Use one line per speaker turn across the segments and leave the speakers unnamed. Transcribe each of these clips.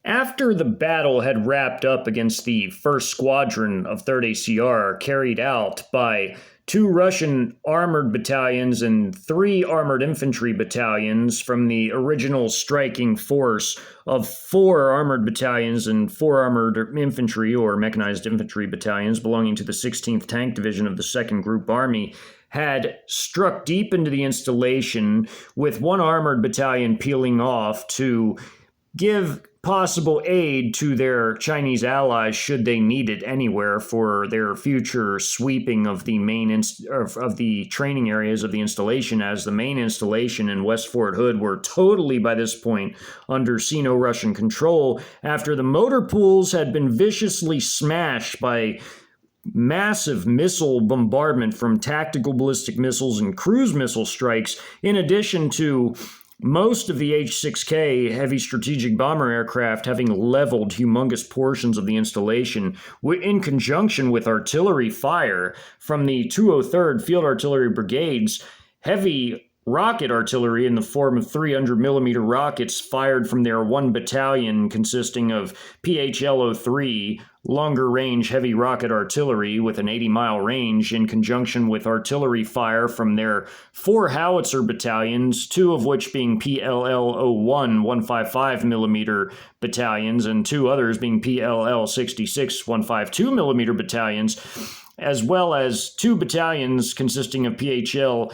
After the battle had wrapped up against the 1st Squadron of 3rd ACR, carried out by 2 Russian armored battalions and 3 armored infantry battalions from the original striking force of 4 armored battalions and 4 armored infantry or mechanized infantry battalions belonging to the 16th Tank Division of the 2nd Group Army, had struck deep into the installation, with 1 armored battalion peeling off to give possible aid to their Chinese allies should they need it anywhere for their future sweeping of the main of the training areas of the installation, as the main installation in West Fort Hood were totally by this point under Sino-Russian control after the motor pools had been viciously smashed by massive missile bombardment from tactical ballistic missiles and cruise missile strikes, in addition to most of the H-6K heavy strategic bomber aircraft having leveled humongous portions of the installation in conjunction with artillery fire from the 203rd Field Artillery Brigade's heavy rocket artillery in the form of 300mm rockets fired from their 1 battalion consisting of PHL-03 longer range heavy rocket artillery with an 80-mile range, in conjunction with artillery fire from their 4 howitzer battalions, 2 of which being PLL-01 155mm battalions and 2 others being PLL-66 152mm battalions, as well as 2 battalions consisting of PHL-81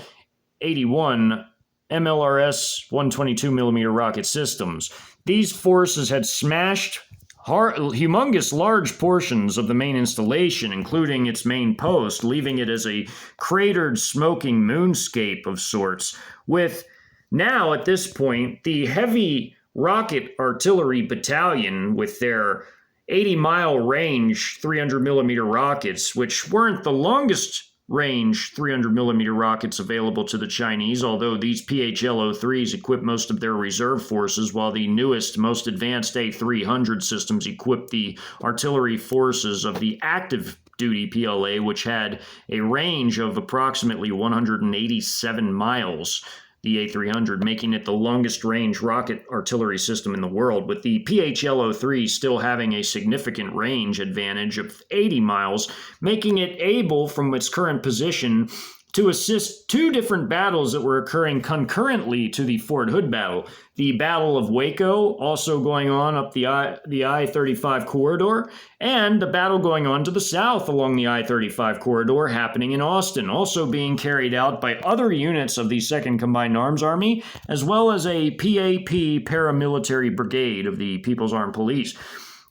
MLRS 122mm rocket systems. These forces had smashed humongous large portions of the main installation, including its main post, leaving it as a cratered, smoking moonscape of sorts, with now, at this point, the heavy rocket artillery battalion with their 80-mile range 300mm rockets, which weren't the longest range 300mm rockets available to the Chinese, although these PHL-03s equip most of their reserve forces, while the newest, most advanced A300 systems equip the artillery forces of the active duty PLA, which had a range of approximately 187 miles. The A300, making it the longest range rocket artillery system in the world, with the PHL-03 still having a significant range advantage of 80 miles, making it able, from its current position, to assist 2 different battles that were occurring concurrently to the Fort Hood battle. The Battle of Waco, also going on up the I-35 corridor, and the battle going on to the south along the I-35 corridor happening in Austin, also being carried out by other units of the 2nd Combined Arms Army, as well as a PAP paramilitary brigade of the People's Armed Police.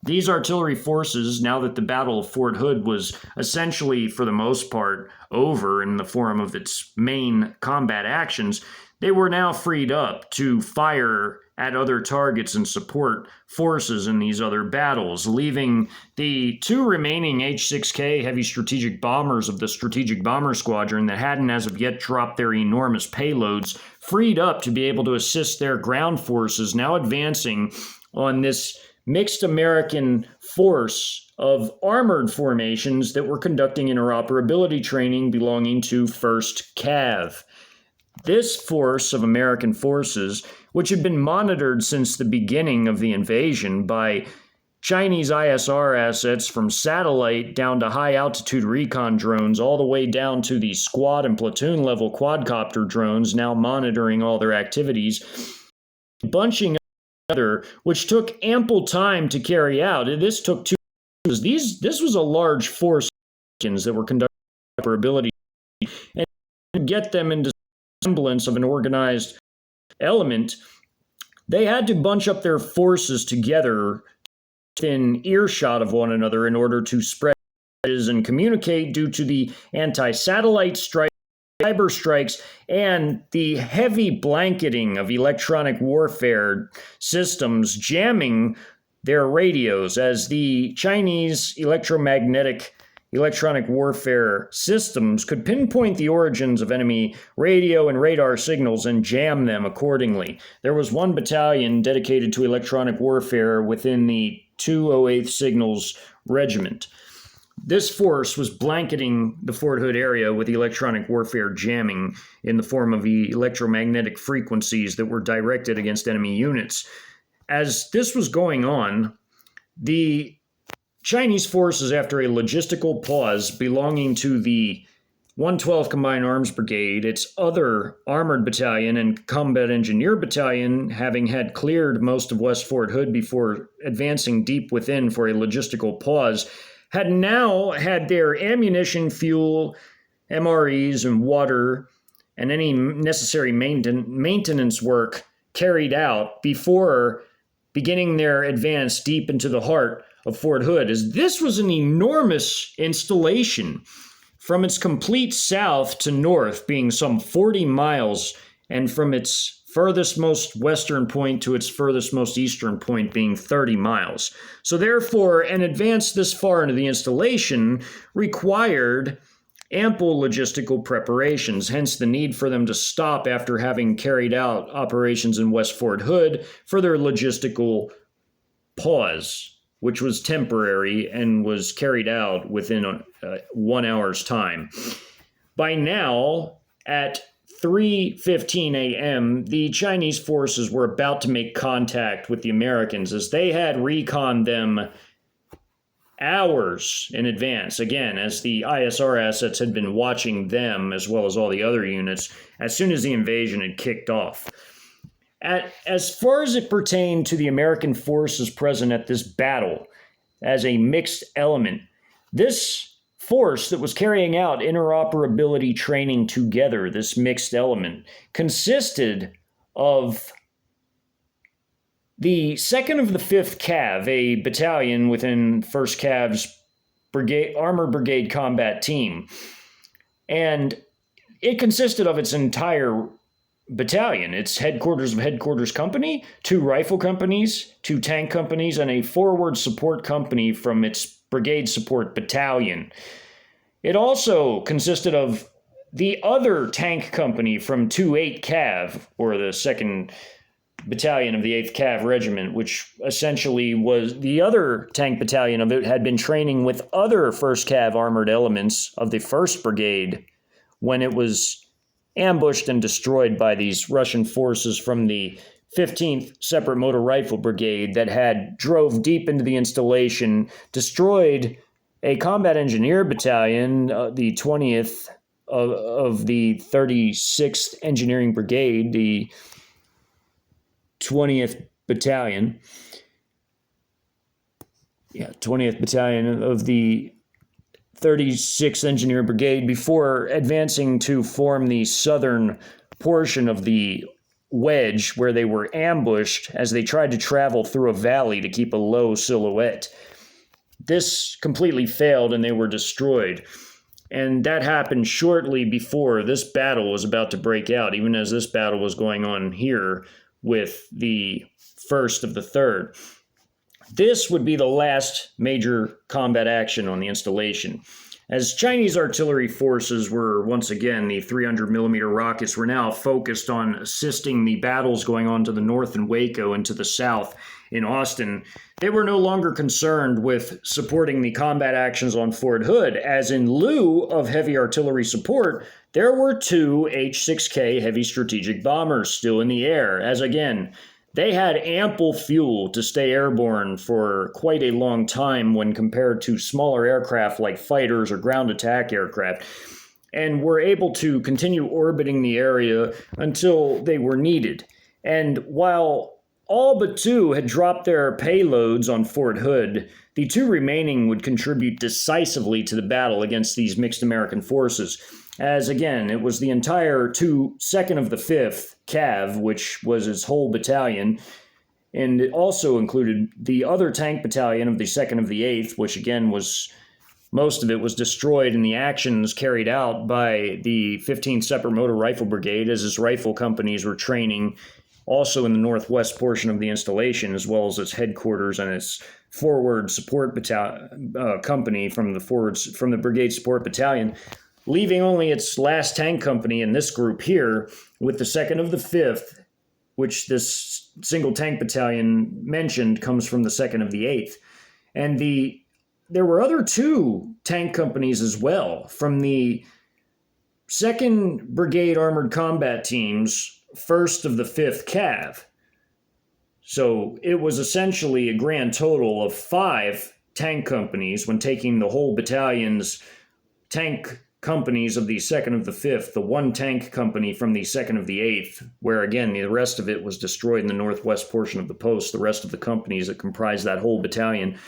These artillery forces, now that the Battle of Fort Hood was essentially, for the most part, over in the form of its main combat actions, they were now freed up to fire at other targets and support forces in these other battles, leaving the 2 remaining H-6K heavy strategic bombers of the Strategic Bomber Squadron that hadn't as of yet dropped their enormous payloads freed up to be able to assist their ground forces now advancing on this mixed American force of armored formations that were conducting interoperability training belonging to 1st Cav. This force of American forces, which had been monitored since the beginning of the invasion by Chinese ISR assets from satellite down to high-altitude recon drones, all the way down to the squad and platoon level quadcopter drones now monitoring all their activities, bunching together, which took ample time to carry out. This took 2 years. This was a large force that were conducting interoperability, and to get them into semblance of an organized element, they had to bunch up their forces together within earshot of one another in order to spread and communicate due to the anti-satellite strikes, cyber strikes, and the heavy blanketing of electronic warfare systems jamming their radios, as the Chinese electronic warfare systems could pinpoint the origins of enemy radio and radar signals and jam them accordingly. There was 1 battalion dedicated to electronic warfare within the 208th Signals Regiment. This force was blanketing the Fort Hood area with electronic warfare jamming in the form of electromagnetic frequencies that were directed against enemy units. as this was going on, the Chinese forces, after a logistical pause belonging to the 112th Combined Arms Brigade, its other Armored Bttn and Combat Engineer Bttn, having had cleared most of West Fort Hood before advancing deep within for a logistical pause, had now had their ammunition, fuel, MREs, and water, and any necessary maintenance work carried out before beginning their advance deep into the heart of Fort Hood, as this was an enormous installation from its complete south to north being some 40 miles, and from its furthest most western point to its furthest most eastern point being 30 miles. So therefore, an advance this far into the installation required ample logistical preparations, hence the need for them to stop after having carried out operations in West Fort Hood for their logistical pause, which was temporary and was carried out within 1 hour's time. By now, at 3:15 a.m., the Chinese forces were about to make contact with the Americans, as they had reconned them hours in advance, again, as the ISR assets had been watching them as well as all the other units as soon as the invasion had kicked off. As far as it pertained to the American forces present at this battle as a mixed element, this force that was carrying out interoperability training together, this mixed element, consisted of the 2nd of the 5th Cav, a battalion within 1st Cav's Armored Brigade combat team. And it consisted of its entire battalion, its headquarters of headquarters company, 2 rifle companies, 2 tank companies, and a forward support company from its brigade support battalion. It also consisted of the other tank company from 2-8 Cav, or the 2nd Battalion of the 8th Cav Regiment, which essentially was the other tank battalion of it, had been training with other 1st Cav armored elements of the 1st Brigade when it was ambushed and destroyed by these Russian forces from the 15th Separate Motor Rifle Brigade that had drove deep into the installation, destroyed a Combat Engineer Bttn, the 20th of the 36th Engineering Brigade, the 20th Battalion. 20th Battalion of the 36th Engineer Brigade, before advancing to form the southern portion of the wedge where they were ambushed as they tried to travel through a valley to keep a low silhouette. This completely failed and they were destroyed. And that happened shortly before this battle was about to break out, even as this battle was going on here with the 1st of the 3rd. This would be the last major combat action on the installation, as Chinese artillery forces were, once again, the 300mm rockets were now focused on assisting the battles going on to the north in Waco and to the south in Austin. They were no longer concerned with supporting the combat actions on Fort Hood, as in lieu of heavy artillery support, there were 2 H-6K heavy strategic bombers still in the air, as again, they had ample fuel to stay airborne for quite a long time when compared to smaller aircraft like fighters or ground attack aircraft, and were able to continue orbiting the area until they were needed. And while all but 2 had dropped their payloads on Fort Hood, the 2 remaining would contribute decisively to the battle against these mixed American forces, as again, it was the entire 2nd of the 5th Cav, which was its whole battalion, and it also included the other tank battalion of the 2nd of the 8th, which again was, most of it was destroyed in the actions carried out by the 15th Separate Motor Rifle Brigade, as its rifle companies were training also in the northwest portion of the installation, as well as its headquarters and its forward support company from the brigade support battalion, leaving only its last tank company in this group here with the 2nd of the 5th, which this single tank battalion mentioned comes from the 2nd of the 8th. And there were other 2 tank companies as well from the 2nd Brigade Armored Combat Team's 1st of the 5th Cav. So it was essentially a grand total of 5 tank companies when taking the whole battalion's tank companies of the 2nd of the 5th, the 1 tank company from the 2nd of the 8th, where again the rest of it was destroyed in the northwest portion of the post, the rest of the companies that comprised that whole battalion.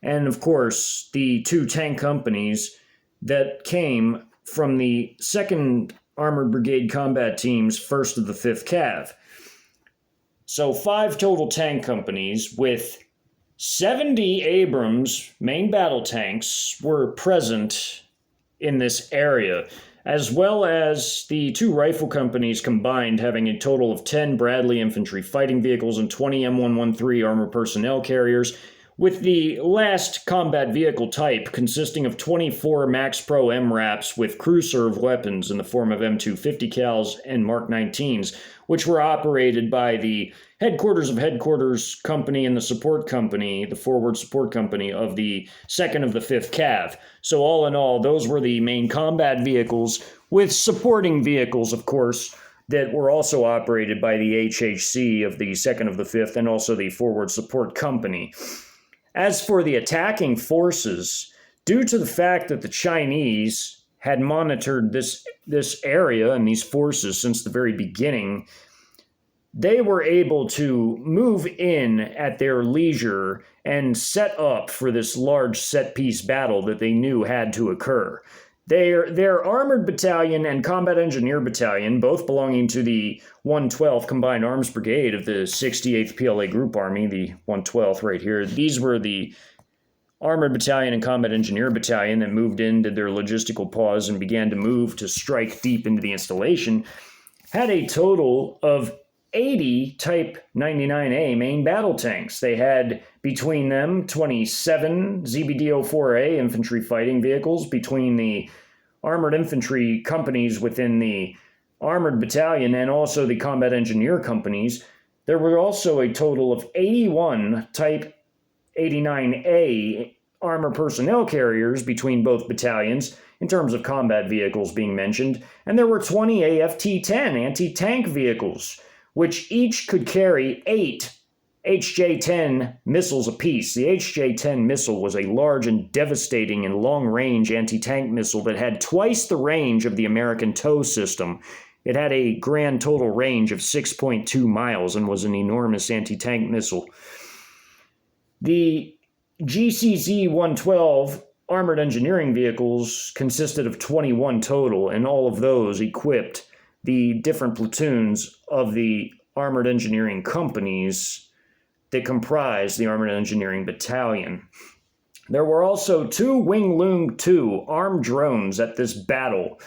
And of course, the 2 tank companies that came from the 2nd Armored Brigade combat team's 1st of the 5th Cav. So 5 total tank companies with 70 Abrams main battle tanks were present in this area, as well as the 2 rifle companies combined having a total of 10 Bradley infantry fighting vehicles and 20 M113 armored personnel carriers, with the last combat vehicle type consisting of 24 Max Pro MRAPs with crew serve weapons in the form of M250 cals and Mark 19s, which were operated by the headquarters of headquarters company and the support company, the forward support company of the 2nd of the 5th Cav. So all in all, those were the main combat vehicles, with supporting vehicles, of course, that were also operated by the HHC of the 2nd of the 5th and also the forward support company. As for the attacking forces, due to the fact that the Chinese had monitored this area and these forces since the very beginning, they were able to move in at their leisure and set up for this large set-piece battle that they knew had to occur. Their Armored Bttn and Combat Engineer Bttn, both belonging to the 112th Combined Arms Brigade of the 68th PLA Group Army, the 112th right here, these were the Armored Bttn and Combat Engineer Bttn that moved in, did their logistical pause, and began to move to strike deep into the installation, had a total of 80 Type 99A main battle tanks. They had between them 27 ZBD-04A infantry fighting vehicles between the armored infantry companies within the Armored Bttn and also the combat engineer companies. There were also a total of 81 Type 89A armor personnel carriers between both battalions, in terms of combat vehicles being mentioned, and there were 20 AFT-10 anti-tank vehicles, which each could carry 8 HJ-10 missiles apiece. The HJ-10 missile was a large and devastating and long-range anti-tank missile that had twice the range of the American TOW system. It had a grand total range of 6.2 miles and was an enormous anti-tank missile. The GCZ-112 armored engineering vehicles consisted of 21 total, and all of those equipped the different platoons of the armored engineering companies that comprise the Armored Engineering Battalion. There were also 2 Wing Loong 2 armed drones at this battle,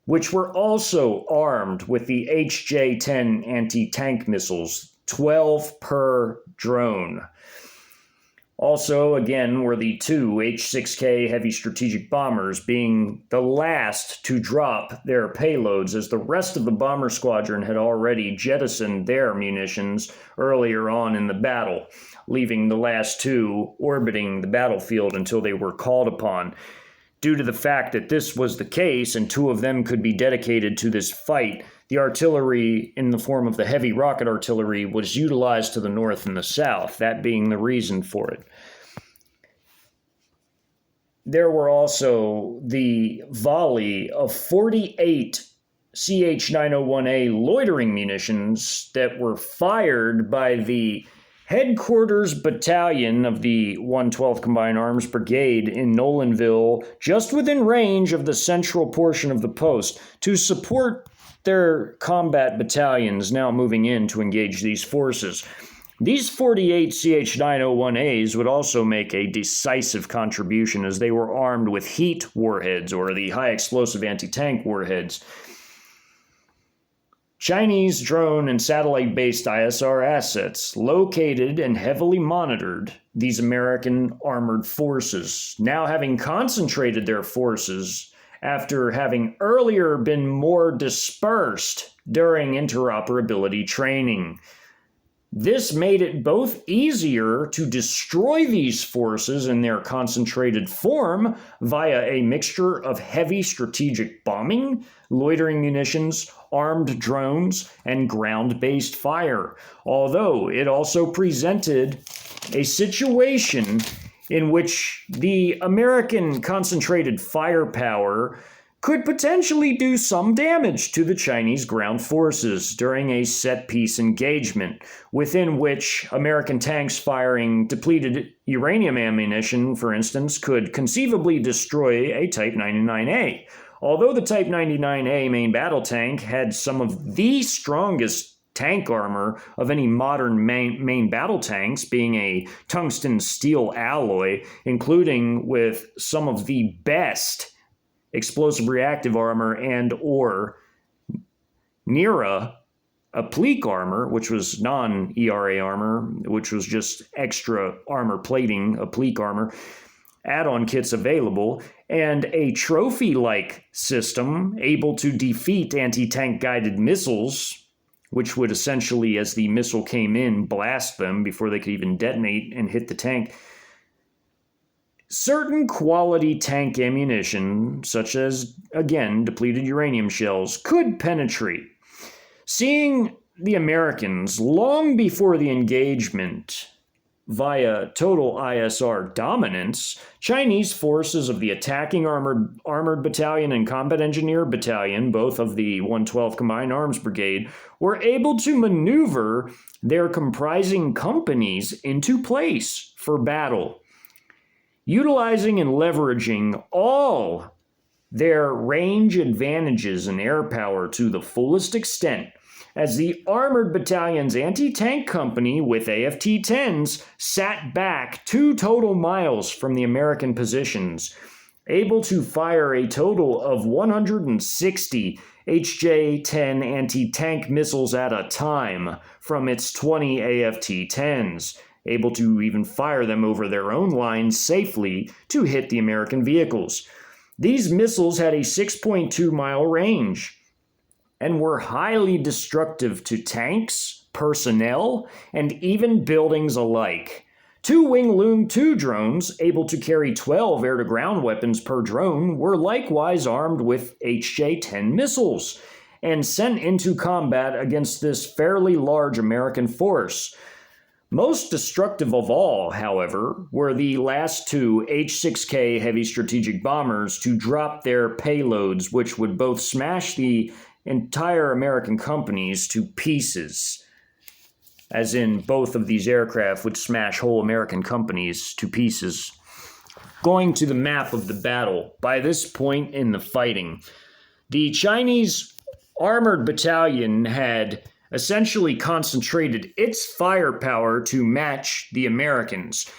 which were also armed with the HJ-10 anti-tank missiles, 12 per drone. Also, again, were the 2 H-6K heavy strategic bombers, being the last to drop their payloads, as the rest of the bomber squadron had already jettisoned their munitions earlier on in the battle, leaving the last 2 orbiting the battlefield until they were called upon. Due to the fact that this was the case and 2 of them could be dedicated to this fight, the artillery in the form of the heavy rocket artillery was utilized to the north and the south, that being the reason for it. There were also the volley of 48 Ch-901A loitering munitions that were fired by the Headquarters Battalion of the 112th Combined Arms Brigade in Nolanville, just within range of the central portion of the post, to support their combat battalions now moving in to engage these forces. These 48 Ch-901As would also make a decisive contribution, as they were armed with heat warheads, or the high-explosive anti-tank warheads. Chinese drone and satellite-based ISR assets located and heavily monitored these American armored forces, now having concentrated their forces after having earlier been more dispersed during interoperability training. This made it both easier to destroy these forces in their concentrated form via a mixture of heavy strategic bombing, loitering munitions, armed drones, and ground-based fire, although it also presented a situation in which the American concentrated firepower could potentially do some damage to the Chinese ground forces during a set-piece engagement, within which American tanks firing depleted uranium ammunition, for instance, could conceivably destroy a Type 99A. Although the Type 99A main battle tank had some of the strongest tank armor of any modern main battle tanks, being a tungsten steel alloy, including with some of the best explosive reactive armor and or NERA applique armor, which was non-ERA armor, which was just extra armor plating, applique armor, add-on kits available, and a trophy-like system able to defeat anti-tank guided missiles, which would essentially, as the missile came in, blast them before they could even detonate and hit the tank. Certain quality tank ammunition, such as, again, depleted uranium shells, could penetrate. Seeing the Americans, long before the engagement, via total ISR dominance, Chinese forces of the attacking Armored Bttn and Combat Engineer Bttn, both of the 112 Combined Arms Brigade, were able to maneuver their comprising companies into place for battle, utilizing and leveraging all their range advantages and air power to the fullest extent, as the Armored Battalion's anti-tank company with AFT-10s sat back 2 total miles from the American positions, able to fire a total of 160 HJ-10 anti-tank missiles at a time from its 20 AFT-10s, able to even fire them over their own lines safely to hit the American vehicles. These missiles had a 6.2-mile range and were highly destructive to tanks, personnel, and even buildings alike. 2 Wing Loong 2 drones, able to carry 12 air-to-ground weapons per drone, were likewise armed with HJ-10 missiles and sent into combat against this fairly large American force. Most destructive of all, however, were the last 2 H-6K heavy strategic bombers to drop their payloads, which would both smash the entire American companies to pieces. As in, both of these aircraft would smash whole American companies to pieces. Going to the map of the battle, by this point in the fighting, the Chinese Armored Battalion had essentially concentrated its firepower to match the Americans,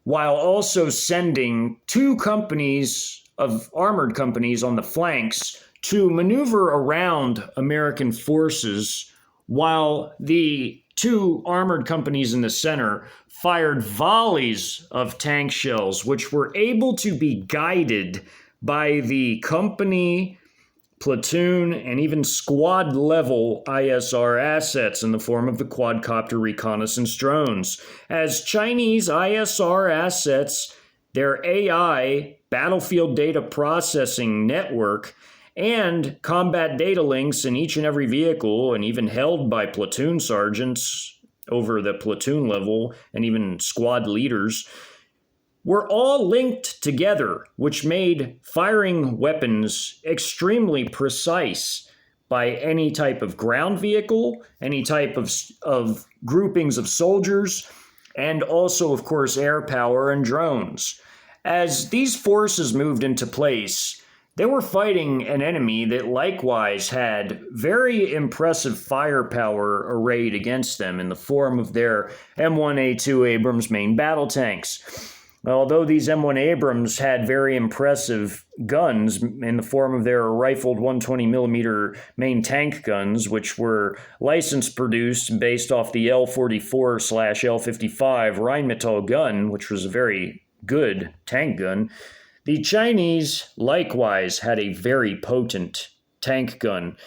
while also sending 2 companies of armored companies on the flanks to maneuver around American forces, while the 2 armored companies in the center fired volleys of tank shells, which were able to be guided by the company, platoon, and even squad level ISR assets in the form of the quadcopter reconnaissance drones. As Chinese ISR assets, their AI, battlefield data processing network, and combat data links in each and every vehicle, and even held by platoon sergeants over the platoon level, and even squad leaders, were all linked together, which made firing weapons extremely precise by any type of ground vehicle, any type of groupings of soldiers, and also, of course, air power and drones. As these forces moved into place, they were fighting an enemy that likewise had very impressive firepower arrayed against them in the form of their M1A2 Abrams main battle tanks. Although these M1 Abrams had very impressive guns in the form of their rifled 120mm main tank guns, which were license produced based off the L44/L55 Rheinmetall gun, which was a very good tank gun, the Chinese likewise had a very potent tank gun.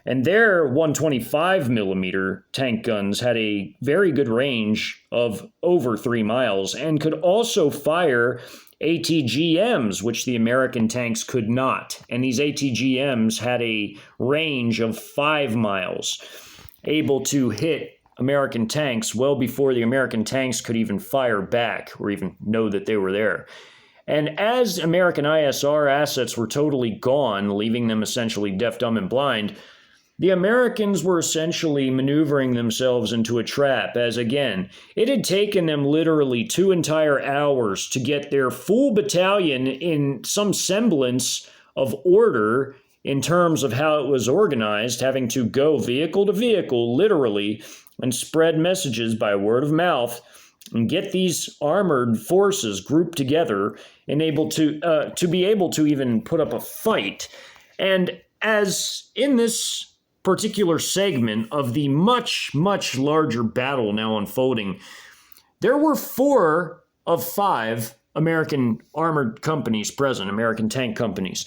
And their 125 millimeter tank guns had a very good range of over 3 miles and could also fire ATGMs, which the American tanks could not. And these ATGMs had a range of 5 miles, able to hit American tanks well before the American tanks could even fire back or even know that they were there. And as American ISR assets were totally gone, leaving them essentially deaf, dumb, and blind, the Americans were essentially maneuvering themselves into a trap, as again, it had taken them literally 2 entire hours to get their full battalion in some semblance of order in terms of how it was organized, having to go vehicle to vehicle, literally, and spread messages by word of mouth and get these armored forces grouped together and able to be able to even put up a fight. And as in this particular segment of the much, much larger battle now unfolding, there were 4 of 5 American armored companies present, American tank companies.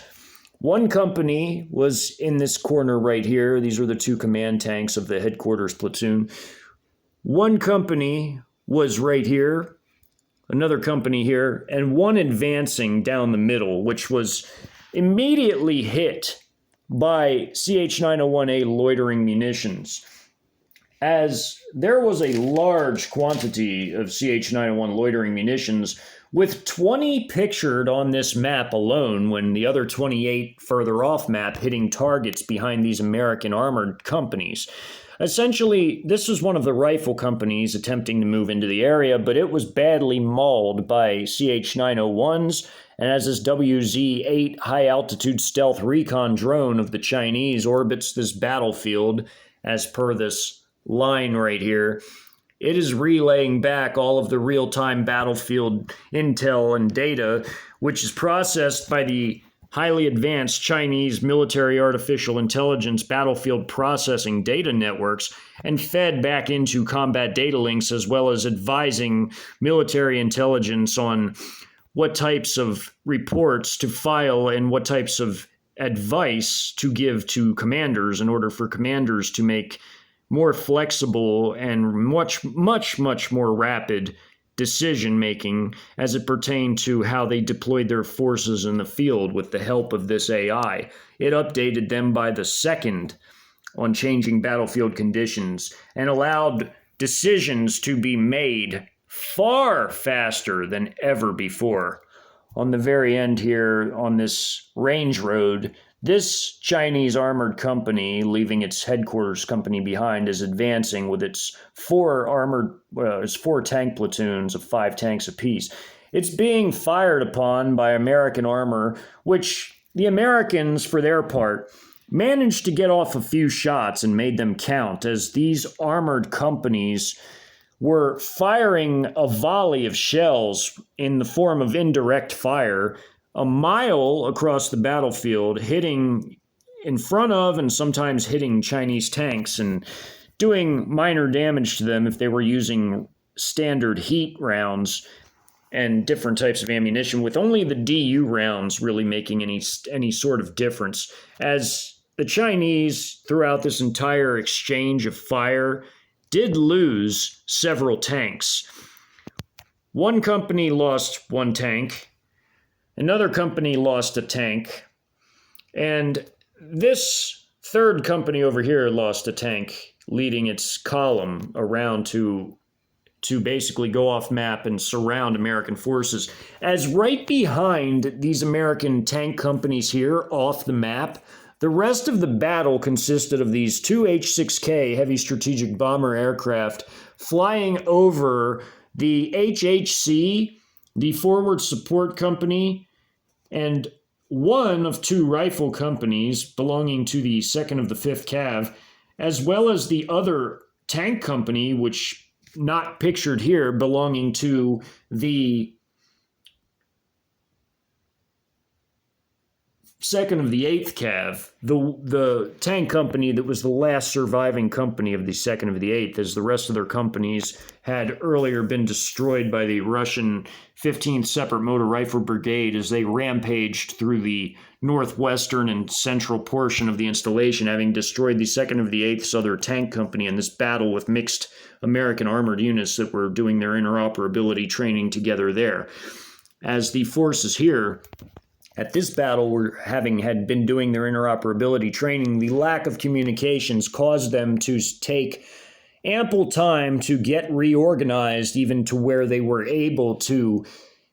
One company was in this corner right here. These are the 2 command tanks of the headquarters platoon. One company was right here, another company here, and one advancing down the middle, which was immediately hit by Ch1nese loitering munitions, as there was a large quantity of Ch1nese loitering munitions, with 20 pictured on this map alone, when the other 28 further off map hitting targets behind these American armored companies. Essentially, this was one of the rifle companies attempting to move into the area, but it was badly mauled by Ch1nese, and as this WZ-8 high-altitude stealth recon drone of the Chinese orbits this battlefield, as per this line right here, it is relaying back all of the real-time battlefield intel and data, which is processed by the highly advanced Chinese military artificial intelligence battlefield processing data networks and fed back into combat data links, as well as advising military intelligence on what types of reports to file and what types of advice to give to commanders in order for commanders to make more flexible and much more rapid decision-making as it pertained to how they deployed their forces in the field with the help of this AI. It updated them by the second on changing battlefield conditions and allowed decisions to be made far faster than ever before. On the very end here, on this range road, this Chinese armored company, leaving its headquarters company behind, is advancing with its 4 tank platoons of 5 tanks apiece. It's being fired upon by American armor, which the Americans, for their part, managed to get off a few shots and made them count, as these armored companies were firing a volley of shells in the form of indirect fire a mile across the battlefield, hitting in front of and sometimes hitting Chinese tanks and doing minor damage to them if they were using standard heat rounds and different types of ammunition, with only the DU rounds really making any sort of difference, as the Chinese, throughout this entire exchange of fire, did lose several tanks. One company lost 1 tank, another company lost a tank, and this third company over here lost a tank, leading its column around to basically go off map and surround American forces. As right behind these American tank companies here off the map, the rest of the battle consisted of these 2 H-6K heavy strategic bomber aircraft flying over the HHC, the forward support company, and one of 2 rifle companies belonging to the 2nd of the 5th Cav, as well as the other tank company, which not pictured here, belonging to the 2nd of the 8th Cav, the tank company that was the last surviving company of the 2nd of the 8th, as the rest of their companies had earlier been destroyed by the Russian 15th Separate Motor Rifle Brigade as they rampaged through the northwestern and central portion of the installation, having destroyed the 2nd of the 8th's other tank company in this battle with mixed American armored units that were doing their interoperability training together there. As the forces here at this battle had been doing their interoperability training, the lack of communications caused them to take ample time to get reorganized, even to where they were able to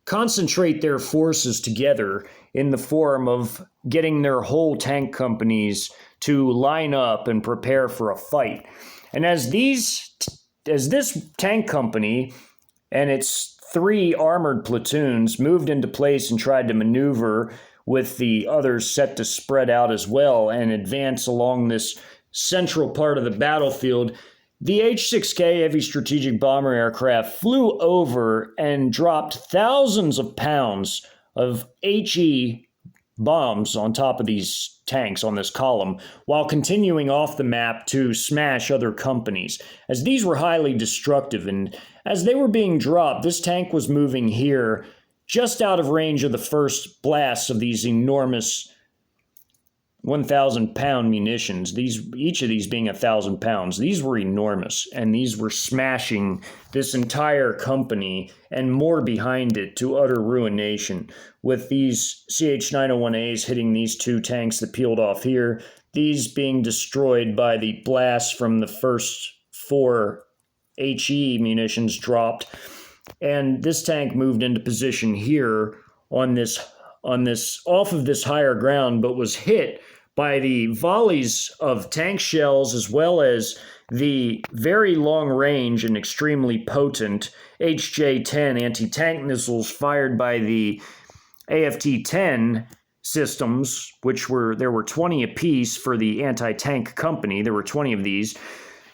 concentrate their forces together in the form of getting their whole tank companies to line up and prepare for a fight. And as this tank company and its 3 armored platoons moved into place and tried to maneuver with the others set to spread out as well and advance along this central part of the battlefield, the H-6K heavy strategic bomber aircraft flew over and dropped thousands of pounds of HE bombs on top of these tanks on this column, while continuing off the map to smash other companies, as these were highly destructive. And as they were being dropped, this tank was moving here just out of range of the first blasts of these enormous 1,000-pound munitions, each of these being 1,000 pounds. These were enormous, and these were smashing this entire company and more behind it to utter ruination, with these Ch1nese hitting these 2 tanks that peeled off here, these being destroyed by the blast from the first 4 HE munitions dropped, and this tank moved into position here on this off of this higher ground, but was hit by the volleys of tank shells as well as the very long range and extremely potent HJ-10 anti-tank missiles fired by the AFT-10 systems, there were 20 apiece for the anti-tank company. There were 20 of these.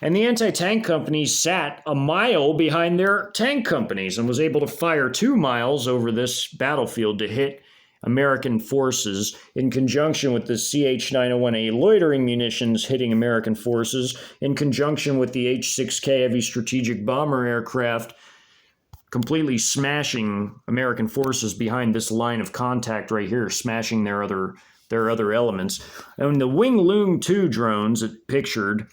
And the anti-tank company sat a mile behind their tank companies and was able to fire 2 miles over this battlefield to hit American forces, in conjunction with the Ch1nese loitering munitions hitting American forces, in conjunction with the H-6K heavy strategic bomber aircraft completely smashing American forces behind this line of contact right here, smashing their other elements. And the Wing Loong 2 drones, pictured,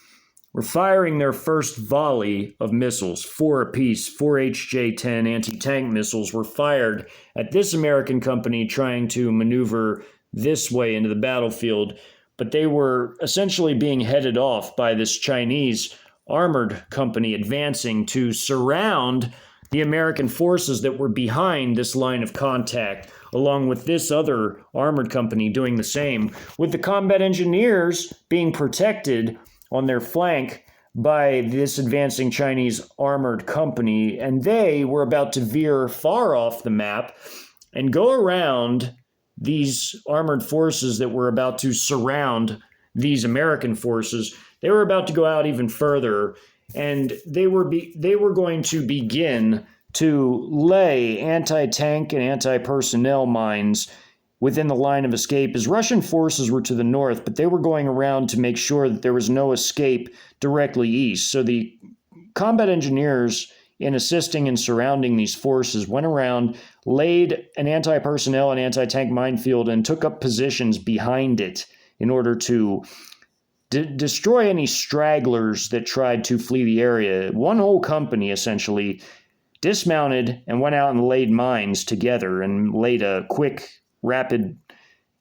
were firing their first volley of missiles, 4 apiece. 4 HJ-10 anti-tank missiles were fired at this American company trying to maneuver this way into the battlefield, but they were essentially being headed off by this Chinese armored company advancing to surround the American forces that were behind this line of contact, along with this other armored company doing the same, with the combat engineers being protected on their flank by this advancing Chinese armored company, and they were about to veer far off the map and go around these armored forces that were about to surround these American forces. They were about to go out even further, and they were going to begin to lay anti-tank and anti-personnel mines within the line of escape, as Russian forces were to the north, but they were going around to make sure that there was no escape directly east. So the combat engineers, in assisting and surrounding these forces, went around, laid an anti-personnel and anti-tank minefield, and took up positions behind it in order to destroy any stragglers that tried to flee the area. One whole company essentially dismounted and went out and laid mines together and laid a quick, rapid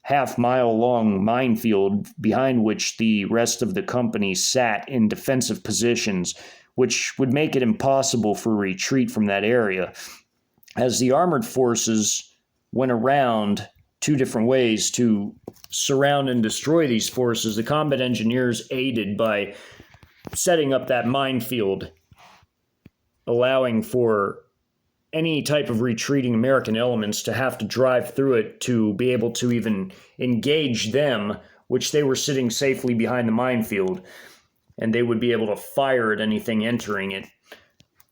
half-mile-long minefield behind which the rest of the company sat in defensive positions, which would make it impossible for retreat from that area. As the armored forces went around 2 different ways to surround and destroy these forces, the combat engineers aided by setting up that minefield, allowing for any type of retreating American elements to have to drive through it to be able to even engage them, which they were sitting safely behind the minefield, and they would be able to fire at anything entering it,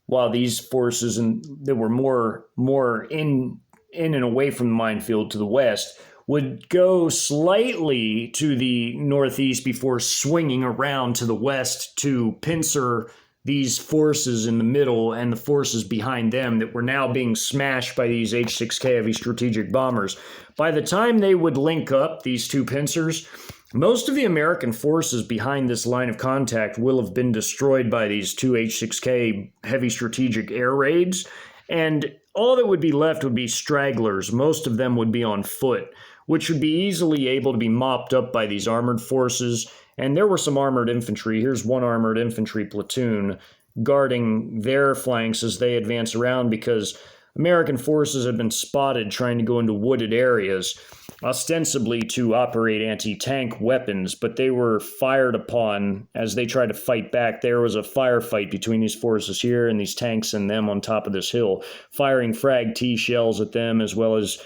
while these forces that were more in and away from the minefield to the west would go slightly to the northeast before swinging around to the west to pincer these forces in the middle and the forces behind them that were now being smashed by these H-6K heavy strategic bombers. By the time they would link up, these two pincers, most of the American forces behind this line of contact will have been destroyed by these two H-6K heavy strategic air raids, and all that would be left would be stragglers. Most of them would be on foot, which would be easily able to be mopped up by these armored forces. And there were some armored infantry. Here's one armored infantry platoon guarding their flanks as they advance around, because American forces had been spotted trying to go into wooded areas, ostensibly to operate anti-tank weapons, but they were fired upon as they tried to fight back. There was a firefight between these forces here and these tanks and them on top of this hill, firing frag T shells at them, as well as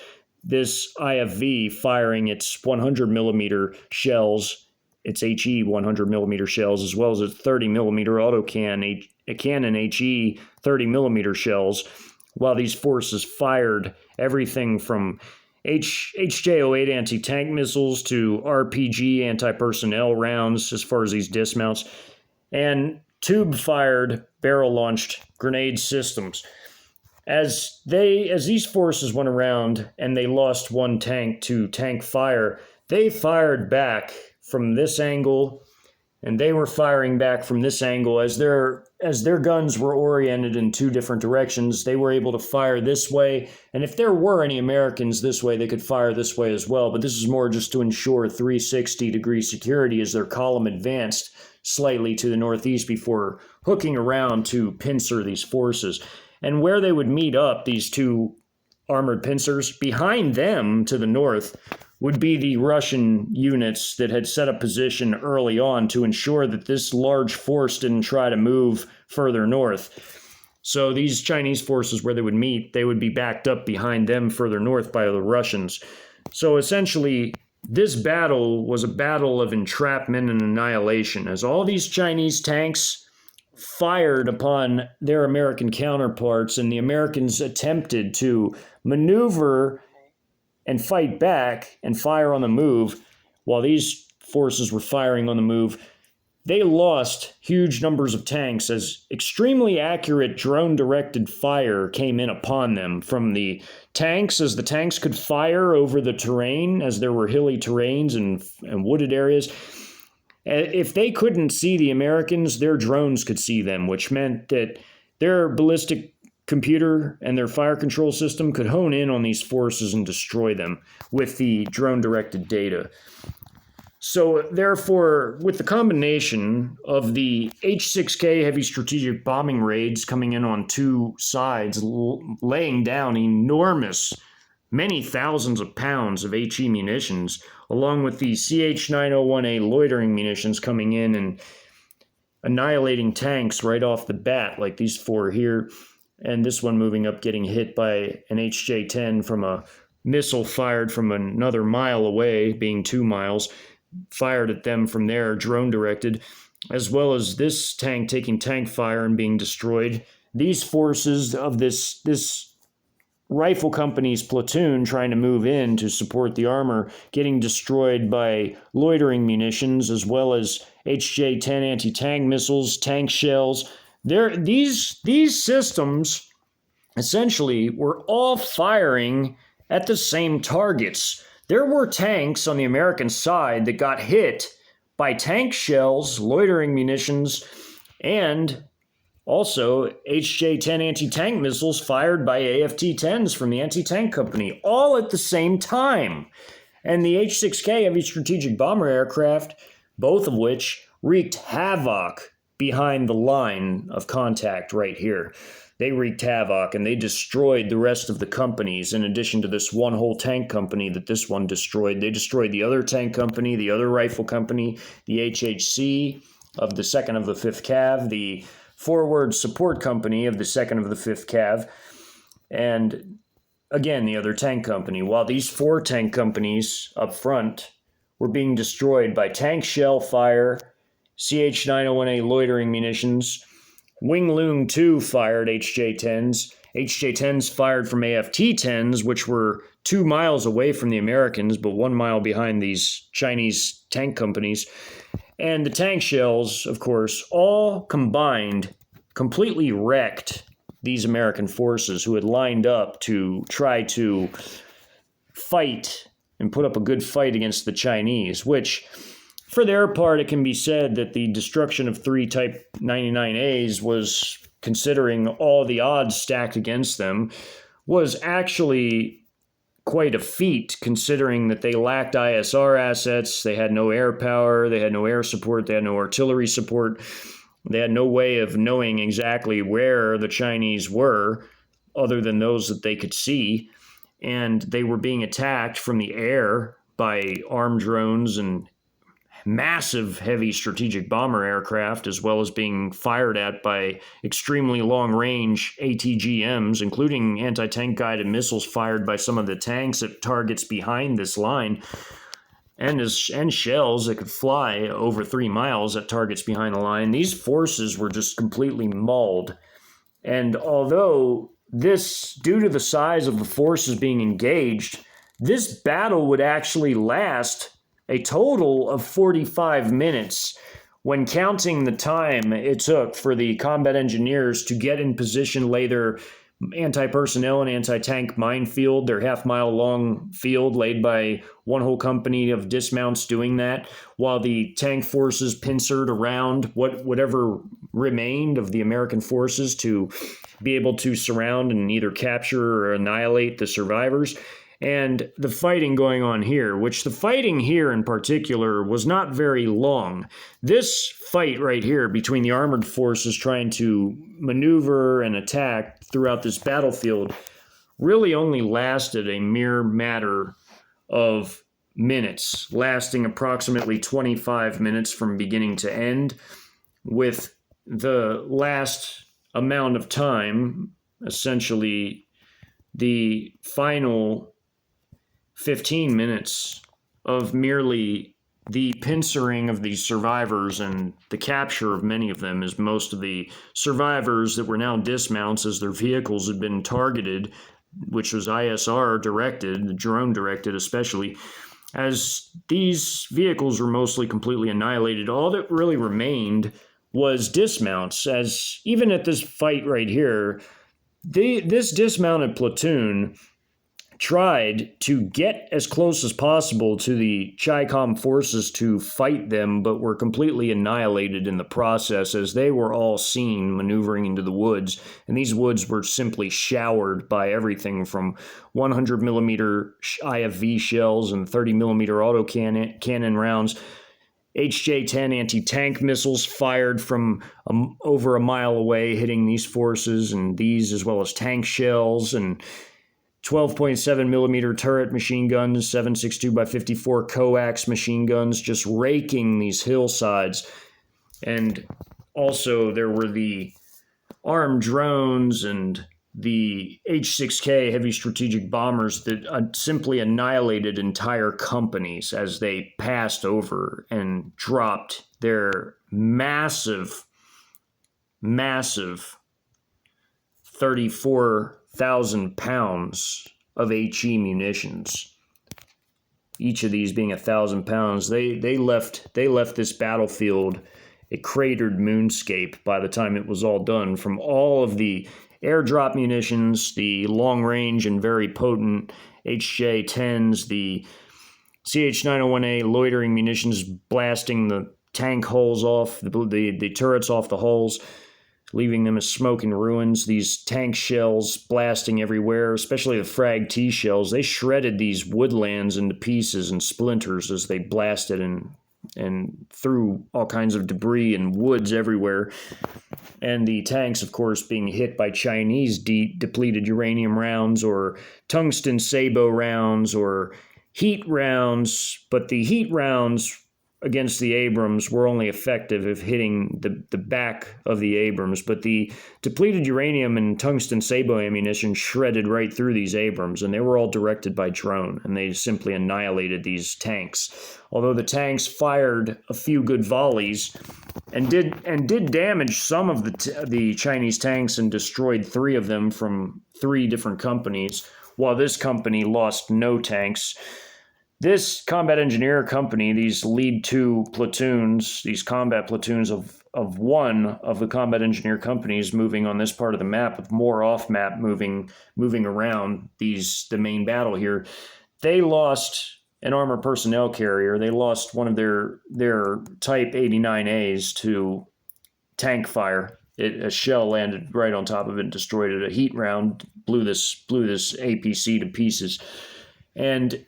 this IFV firing its 100 millimeter shells, its HE 100 millimeter shells, as well as its 30 millimeter autocannon HE 30 millimeter shells, while these forces fired everything from HJ-08 anti-tank missiles to RPG anti-personnel rounds as far as these dismounts, and tube-fired barrel-launched grenade systems. As these forces went around and they lost one tank to tank fire, they fired back from this angle, and they were firing back from this angle. As their guns were oriented in two different directions, they were able to fire this way, and if there were any Americans this way, they could fire this way as well, but this is more just to ensure 360-degree security as their column advanced slightly to the northeast before hooking around to pincer these forces. And where they would meet up, these two armored pincers, behind them to the north would be the Russian units that had set up position early on to ensure that this large force didn't try to move further north. So these Chinese forces, where they would meet, they would be backed up behind them further north by the Russians. So essentially, this battle was a battle of entrapment and annihilation, as all these Chinese tanks fired upon their American counterparts, and the Americans attempted to maneuver and fight back and fire on the move while these forces were firing on the move. They lost huge numbers of tanks as extremely accurate drone-directed fire came in upon them from the tanks, as the tanks could fire over the terrain as there were hilly terrains and wooded areas. If they couldn't see the Americans, their drones could see them, which meant that their ballistic computer and their fire control system could hone in on these forces and destroy them with the drone-directed data. So therefore, with the combination of the H-6K heavy strategic bombing raids coming in on two sides, laying down enormous, many thousands of pounds of HE munitions, along with the CH-901A loitering munitions coming in and annihilating tanks right off the bat, like these four here, and this one moving up getting hit by an HJ-10 from a missile fired from another mile away, being 2 miles, fired at them from there, drone directed, as well as this tank taking tank fire and being destroyed. These forces of this rifle company's platoon trying to move in to support the armor getting destroyed by loitering munitions, as well as HJ-10 anti-tank missiles, tank shells. These systems essentially were all firing at the same targets. There were tanks on the American side that got hit by tank shells, loitering munitions, and also HJ-10 anti-tank missiles fired by AFT-10s from the anti-tank company, all at the same time. And the H-6K heavy strategic bomber aircraft, both of which wreaked havoc behind the line of contact right here. They wreaked havoc, and they destroyed the rest of the companies. In addition to this one whole tank company that this one destroyed, they destroyed the other tank company, the other rifle company, the HHC of the 2nd of the 5th Cav, the forward support company of the 2nd of the 5th Cav, and again, the other tank company. While these 4 tank companies up front were being destroyed by tank shell fire, CH-901A loitering munitions, Wing Loong 2 fired HJ-10s, HJ-10s fired from AFT-10s, which were 2 miles away from the Americans, but 1 mile behind these Chinese tank companies. And the tank shells, of course, all combined completely wrecked these American forces who had lined up to try to fight and put up a good fight against the Chinese, which, for their part, it can be said that the destruction of 3 Type 99As was, considering all the odds stacked against them, was actually quite a feat, considering that they lacked ISR assets, they had no air power, they had no air support, they had no artillery support, they had no way of knowing exactly where the Chinese were, other than those that they could see, and they were being attacked from the air by armed drones and massive heavy strategic bomber aircraft, as well as being fired at by extremely long-range ATGMs, including anti-tank guided missiles fired by some of the tanks at targets behind this line, and shells that could fly over 3 miles at targets behind the line. These forces were just completely mauled. And although this, due to the size of the forces being engaged, this battle would actually last a total of 45 minutes when counting the time it took for the combat engineers to get in position, lay their anti-personnel and anti-tank minefield, their half-mile-long field laid by one whole company of dismounts doing that, while the tank forces pincered around whatever remained of the American forces to be able to surround and either capture or annihilate the survivors. And the fighting going on here, which the fighting here in particular was not very long. This fight right here between the armored forces trying to maneuver and attack throughout this battlefield really only lasted a mere matter of minutes, lasting approximately 25 minutes from beginning to end, with the last amount of time, essentially the final 15 minutes of merely the pincering of these survivors and the capture of many of them, as most of the survivors that were now dismounts as their vehicles had been targeted, which was ISR directed, drone directed especially, as these vehicles were mostly completely annihilated. All that really remained was dismounts, as even at this fight right here, this dismounted platoon tried to get as close as possible to the Chi-Com forces to fight them, but were completely annihilated in the process, as they were all seen maneuvering into the woods, and these woods were simply showered by everything from 100 millimeter IFV shells and 30 millimeter autocannon rounds, HJ-10 anti-tank missiles fired from over a mile away, hitting these forces, and these as well as tank shells, and 12.7 millimeter turret machine guns, 7.62 by 54 coax machine guns, just raking these hillsides. And also there were the armed drones and the H-6K heavy strategic bombers that simply annihilated entire companies as they passed over and dropped their massive 34,000 pounds of HE munitions. Each of these being 1,000 pounds. They left this battlefield a cratered moonscape by the time it was all done, from all of the airdrop munitions, the long-range and very potent HJ-10s, the CH-901A loitering munitions blasting the tank hulls off, the turrets off the hulls, leaving them as smoke and ruins. These tank shells blasting everywhere, especially the Frag T shells. They shredded these woodlands into pieces and splinters as they blasted and threw all kinds of debris and woods everywhere. And the tanks, of course, being hit by Chinese depleted uranium rounds or tungsten Sabot rounds or heat rounds. But the heat rounds against the Abrams were only effective if hitting the back of the Abrams, but the depleted uranium and tungsten Sabot ammunition shredded right through these Abrams, and they were all directed by drone, and they simply annihilated these tanks. Although the tanks fired a few good volleys and did damage some of the Chinese tanks and destroyed 3 of them from 3 different companies, while this company lost no tanks. This combat engineer company, these lead 2 platoons, these combat platoons of 1 of the combat engineer companies moving on this part of the map, with more off map moving around the main battle here, they lost an armored personnel carrier. They lost one of their Type 89As to tank fire. A shell landed right on top of it and destroyed it. A heat round blew this APC to pieces. And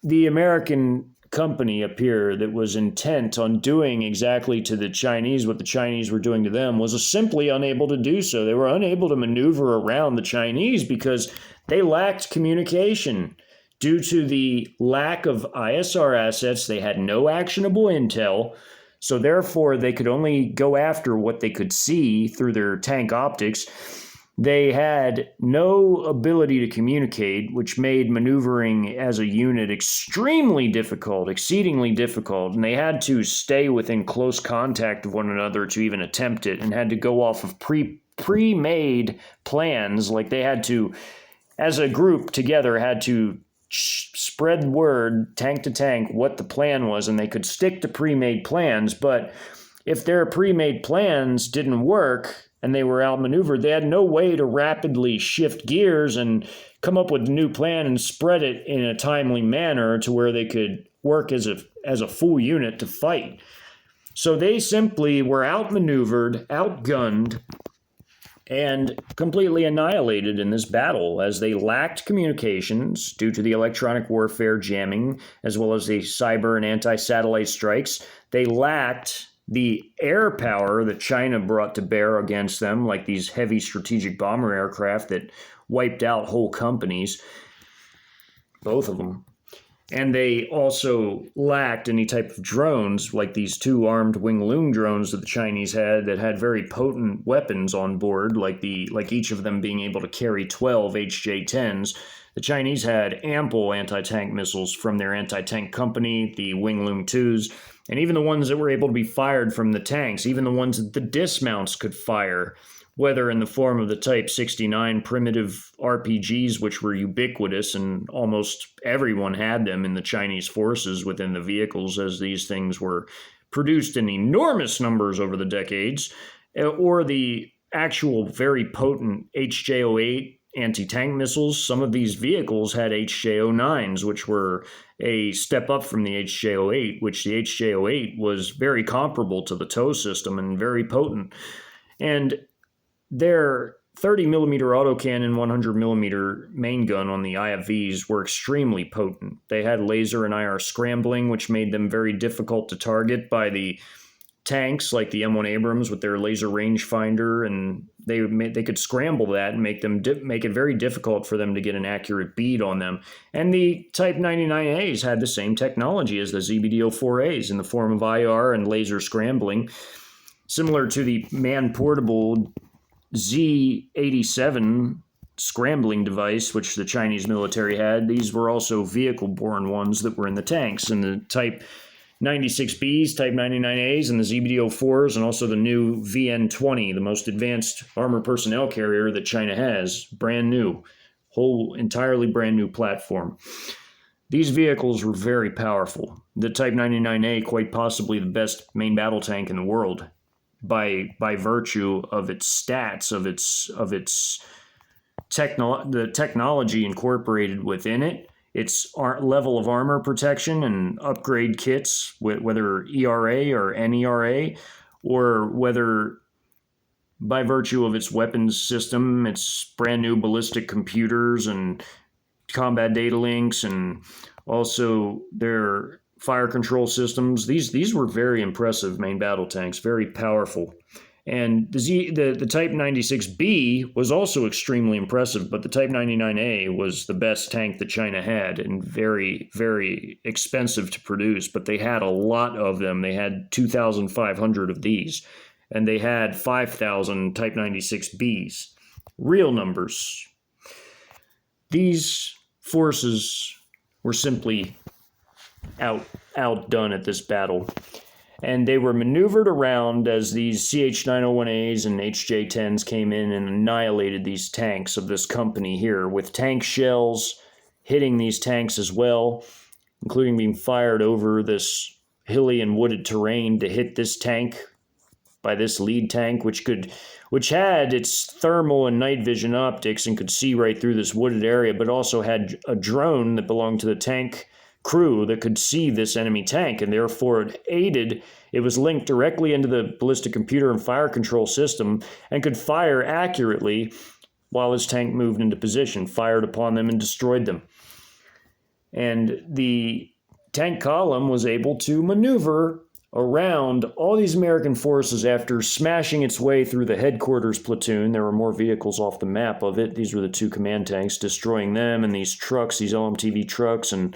the American company up here that was intent on doing exactly to the Chinese what the Chinese were doing to them was simply unable to do so. They were unable to maneuver around the Chinese because they lacked communication. Due to the lack of ISR assets, they had no actionable intel, so therefore they could only go after what they could see through their tank optics. They had no ability to communicate, which made maneuvering as a unit extremely difficult, exceedingly difficult, and they had to stay within close contact of one another to even attempt it, and had to go off of pre-made plans. Like they had to, as a group together, had to spread word tank to tank what the plan was, and they could stick to pre-made plans. But if their pre-made plans didn't work and they were outmaneuvered, they had no way to rapidly shift gears and come up with a new plan and spread it in a timely manner to where they could work as a full unit to fight. So they simply were outmaneuvered, outgunned, and completely annihilated in this battle, as they lacked communications due to the electronic warfare jamming, as well as the cyber and anti-satellite strikes. They lacked the air power that China brought to bear against them, like these heavy strategic bomber aircraft that wiped out whole companies, both of them. And they also lacked any type of drones, like these 2 armed Wing Loong drones that the Chinese had that had very potent weapons on board, like each of them being able to carry 12 HJ-10s. The Chinese had ample anti-tank missiles from their anti-tank company, the Wing Loong 2s, and even the ones that were able to be fired from the tanks, even the ones that the dismounts could fire, whether in the form of the Type 69 primitive RPGs, which were ubiquitous and almost everyone had them in the Chinese forces within the vehicles, as these things were produced in enormous numbers over the decades, or the actual very potent HJ-08 anti-tank missiles. Some of these vehicles had HJ-09s, which were a step up from the HJ-08, which the HJ-08 was very comparable to the TOW system and very potent. And their 30mm autocannon, 100mm main gun on the IFVs were extremely potent. They had laser and IR scrambling, which made them very difficult to target by the tanks like the M1 Abrams with their laser rangefinder, and they could scramble that and make it very difficult for them to get an accurate bead on them. And the Type 99As had the same technology as the ZBDO-4As in the form of IR and laser scrambling, similar to the man-portable Z-87 scrambling device, which the Chinese military had. These were also vehicle-borne ones that were in the tanks, and the Type 96Bs, Type 99As, and the ZBDO-4s, and also the new VN-20, the most advanced armored personnel carrier that China has, brand new, whole entirely brand new platform. These vehicles were very powerful. The Type 99A, quite possibly the best main battle tank in the world, by virtue of its stats, of its the technology incorporated within it, its level of armor protection and upgrade kits, whether ERA or NERA, or whether by virtue of its weapons system, its brand new ballistic computers and combat data links, and also their fire control systems. These were very impressive main battle tanks, very powerful. And the Type 96B was also extremely impressive, but the Type 99A was the best tank that China had and very, very expensive to produce. But they had a lot of them. They had 2,500 of these, and they had 5,000 Type 96Bs. Real numbers. These forces were simply outdone at this battle. And they were maneuvered around as these CH-901As and HJ-10s came in and annihilated these tanks of this company here, with tank shells hitting these tanks as well, including being fired over this hilly and wooded terrain to hit this tank by this lead tank, which had its thermal and night vision optics and could see right through this wooded area, but also had a drone that belonged to the tank crew that could see this enemy tank, and therefore it was linked directly into the ballistic computer and fire control system and could fire accurately while his tank moved into position, fired upon them and destroyed them. And the tank column was able to maneuver around all these American forces after smashing its way through the headquarters platoon. There were more vehicles off the map of it. These were the two command tanks, destroying them, and these trucks, these LMTV trucks, and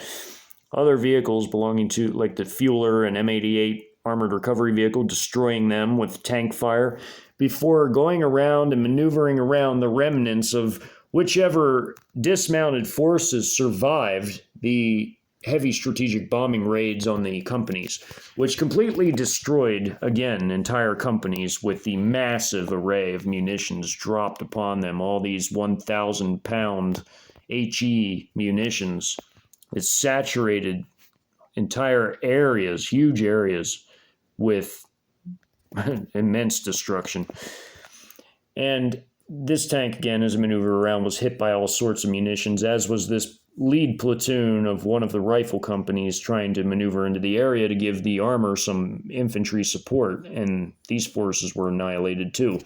other vehicles belonging to, like the Fueler and M88 armored recovery vehicle, destroying them with tank fire before going around and maneuvering around the remnants of whichever dismounted forces survived the heavy strategic bombing raids on the companies, which completely destroyed, again, entire companies with the massive array of munitions dropped upon them, all these 1,000-pound HE munitions. It saturated entire areas, huge areas, with immense destruction. And this tank, again, as a maneuver around, was hit by all sorts of munitions, as was this lead platoon of one of the rifle companies trying to maneuver into the area to give the armor some infantry support, and these forces were annihilated too.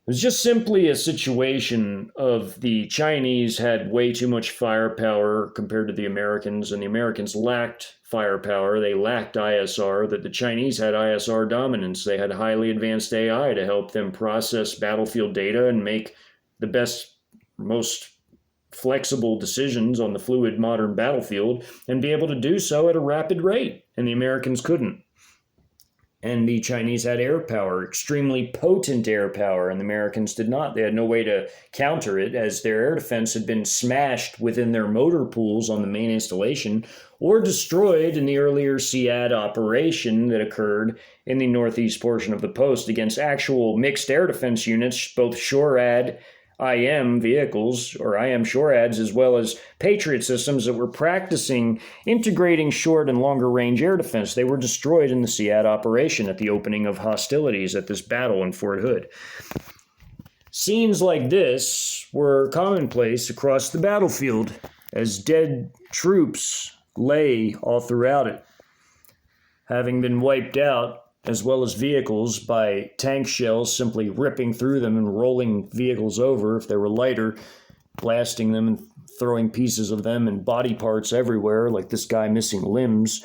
It was just simply a situation of the Chinese had way too much firepower compared to the Americans, and the Americans lacked firepower. They lacked ISR, that the Chinese had ISR dominance. They had highly advanced AI to help them process battlefield data and make the best, most flexible decisions on the fluid modern battlefield, and be able to do so at a rapid rate, and the Americans couldn't. And the Chinese had air power, extremely potent air power, and the Americans did not. They had no way to counter it, as their air defense had been smashed within their motor pools on the main installation, or destroyed in the earlier SEAD operation that occurred in the northeast portion of the post against actual mixed air defense units, both SHORAD IM vehicles, or IM SHORADs, as well as Patriot systems that were practicing integrating short and longer range air defense. They were destroyed in the SEAD operation at the opening of hostilities at this battle in Fort Hood. Scenes like this were commonplace across the battlefield as dead troops lay all throughout it, having been wiped out, as well as vehicles, by tank shells simply ripping through them and rolling vehicles over if they were lighter, blasting them and throwing pieces of them and body parts everywhere, like this guy missing limbs,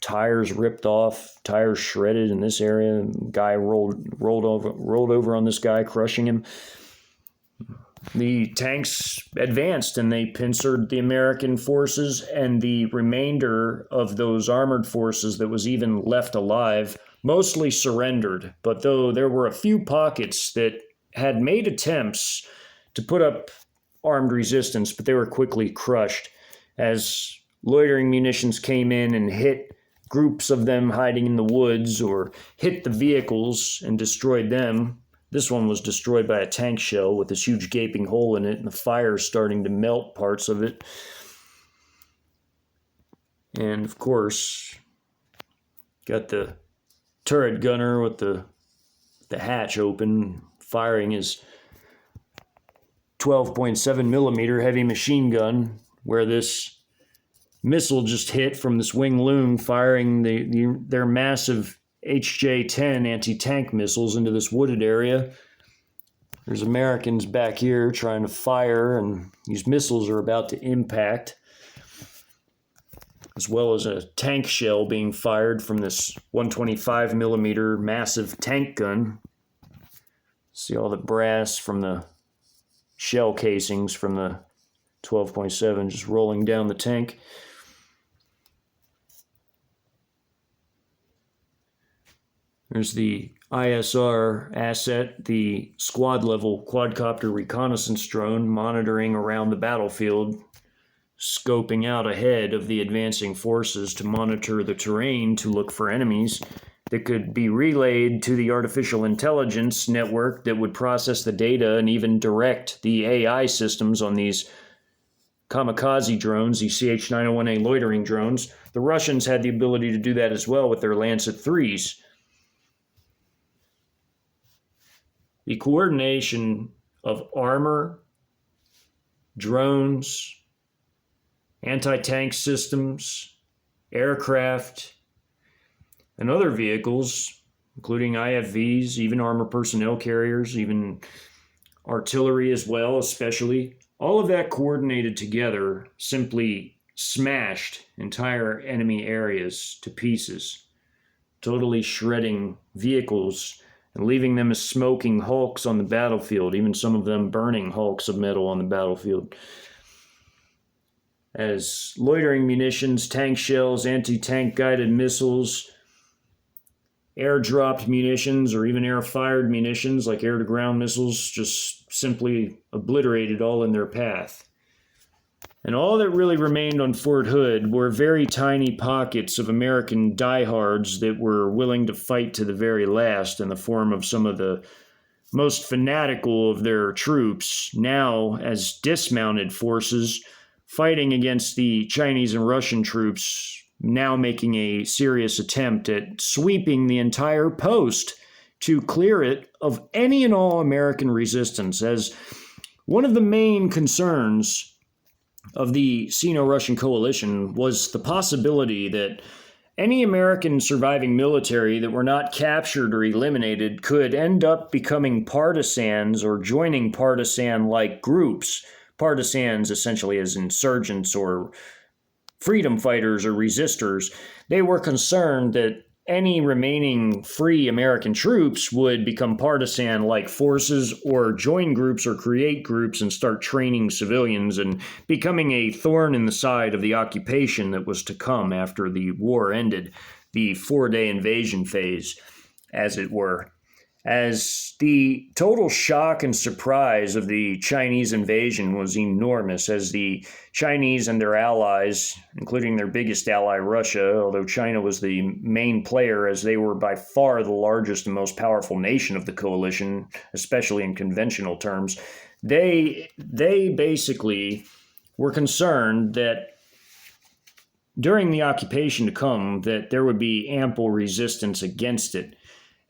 tires ripped off, tires shredded in this area, guy rolled over on this guy, crushing him. The tanks advanced and they pincered the American forces, and the remainder of those armored forces that was even left alive mostly surrendered. But though there were a few pockets that had made attempts to put up armed resistance, but they were quickly crushed as loitering munitions came in and hit groups of them hiding in the woods, or hit the vehicles and destroyed them. This one was destroyed by a tank shell with this huge gaping hole in it, and the fire starting to melt parts of it. And of course, got the turret gunner with the hatch open, firing his 12.7 millimeter heavy machine gun, where this missile just hit from this Wing Loong, firing their massive HJ-10 anti-tank missiles into this wooded area. There's Americans back here trying to fire, and these missiles are about to impact. as well as a tank shell being fired from this 125 millimeter massive tank gun. See all the brass from the shell casings from the 12.7 just rolling down the tank. There's the ISR asset, the squad-level quadcopter reconnaissance drone monitoring around the battlefield, scoping out ahead of the advancing forces to monitor the terrain to look for enemies that could be relayed to the artificial intelligence network that would process the data and even direct the AI systems on these kamikaze drones, these Ch1nese loitering drones. The Russians had the ability to do that as well with their Lancet 3s. The coordination of armor, drones, anti-tank systems, aircraft, and other vehicles, including IFVs, even armored personnel carriers, even artillery as well, especially. All of that coordinated together simply smashed entire enemy areas to pieces, totally shredding vehicles and leaving them as smoking hulks on the battlefield, even some of them burning hulks of metal on the battlefield. As loitering munitions, tank shells, anti-tank guided missiles, air-dropped munitions, or even air-fired munitions like air-to-ground missiles just simply obliterated all in their path. And all that really remained on Fort Hood were very tiny pockets of American diehards that were willing to fight to the very last in the form of some of the most fanatical of their troops, now as dismounted forces, fighting against the Chinese and Russian troops, now making a serious attempt at sweeping the entire post to clear it of any and all American resistance, as one of the main concerns of the Sino-Russian coalition was the possibility that any American surviving military that were not captured or eliminated could end up becoming partisans or joining partisan-like groups. Partisans essentially as insurgents or freedom fighters or resistors. They were concerned that any remaining free American troops would become partisan-like forces or join groups or create groups and start training civilians and becoming a thorn in the side of the occupation that was to come after the war ended, the four-day invasion phase, as it were. As the total shock and surprise of the Chinese invasion was enormous, as the Chinese and their allies, including their biggest ally Russia, although China was the main player as they were by far the largest and most powerful nation of the coalition, especially in conventional terms, they basically were concerned that during the occupation to come that there would be ample resistance against it.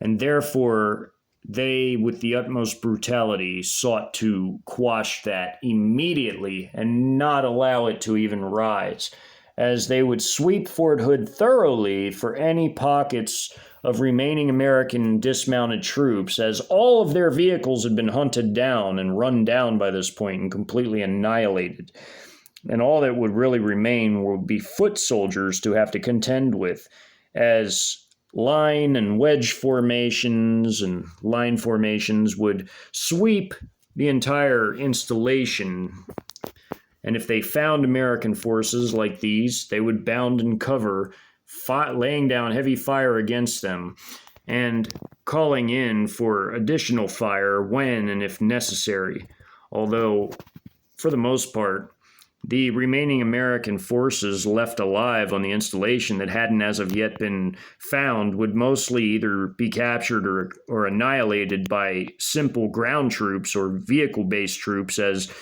And therefore, they, with the utmost brutality, sought to quash that immediately and not allow it to even rise, as they would sweep Fort Hood thoroughly for any pockets of remaining American dismounted troops, as all of their vehicles had been hunted down and run down by this point and completely annihilated. And all that would really remain would be foot soldiers to have to contend with, as line and wedge formations and line formations would sweep the entire installation. And if they found American forces like these, they would bound and cover, laying down heavy fire against them and calling in for additional fire when and if necessary. Although, for the most part, the remaining American forces left alive on the installation that hadn't as of yet been found would mostly either be captured or annihilated by simple ground troops or vehicle-based troops, as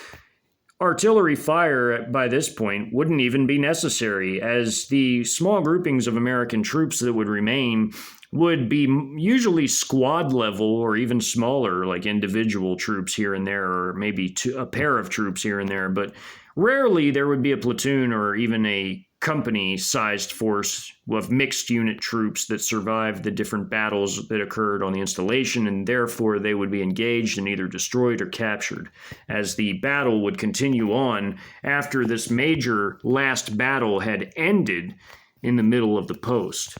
artillery fire by this point wouldn't even be necessary, as the small groupings of American troops that would remain would be usually squad level or even smaller, like individual troops here and there, or maybe a pair of troops here and there, but rarely there would be a platoon or even a company-sized force of mixed unit troops that survived the different battles that occurred on the installation, and therefore they would be engaged and either destroyed or captured, as the battle would continue on after this major last battle had ended in the middle of the post,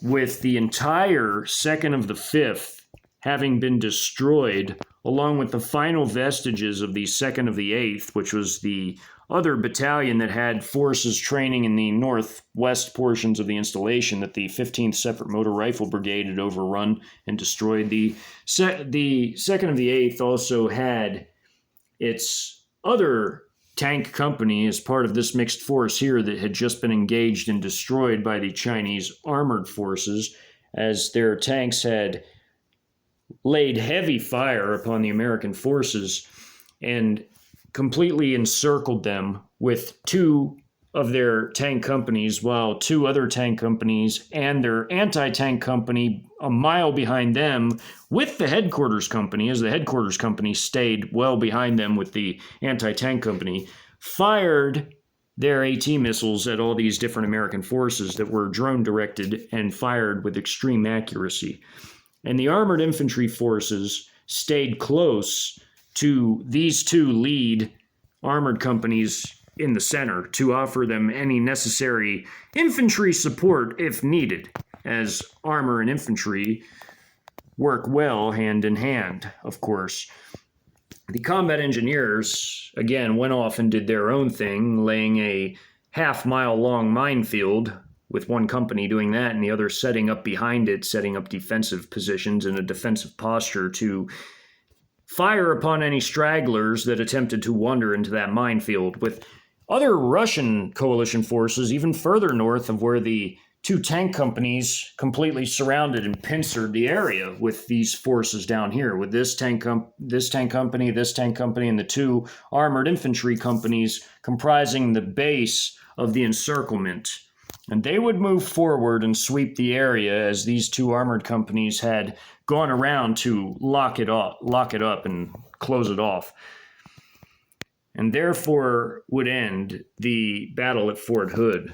with the entire 2nd of the 5th having been destroyed, along with the final vestiges of the 2nd of the 8th, which was the other battalion that had forces training in the northwest portions of the installation that the 15th Separate Motor Rifle Brigade had overrun and destroyed. The 2nd of the 8th also had its other tank company as part of this mixed force here that had just been engaged and destroyed by the Chinese armored forces, as their tanks had laid heavy fire upon the American forces and completely encircled them with 2 of their tank companies, while 2 other tank companies and their anti-tank company a mile behind them with the headquarters company, as the headquarters company stayed well behind them with the anti-tank company, fired their AT missiles at all these different American forces that were drone directed and fired with extreme accuracy. And the armored infantry forces stayed close to these 2 lead armored companies in the center to offer them any necessary infantry support if needed, as armor and infantry work well hand in hand, of course. The combat engineers, again, went off and did their own thing, laying a half-mile long minefield, with one company doing that and the other setting up behind it, setting up defensive positions in a defensive posture to fire upon any stragglers that attempted to wander into that minefield, with other Russian coalition forces even further north of where the 2 tank companies completely surrounded and pincered the area with these forces down here, with this tank company, and the 2 armored infantry companies comprising the base of the encirclement. And they would move forward and sweep the area as these 2 armored companies had gone around to lock it up and close it off. And therefore would end the battle at Fort Hood.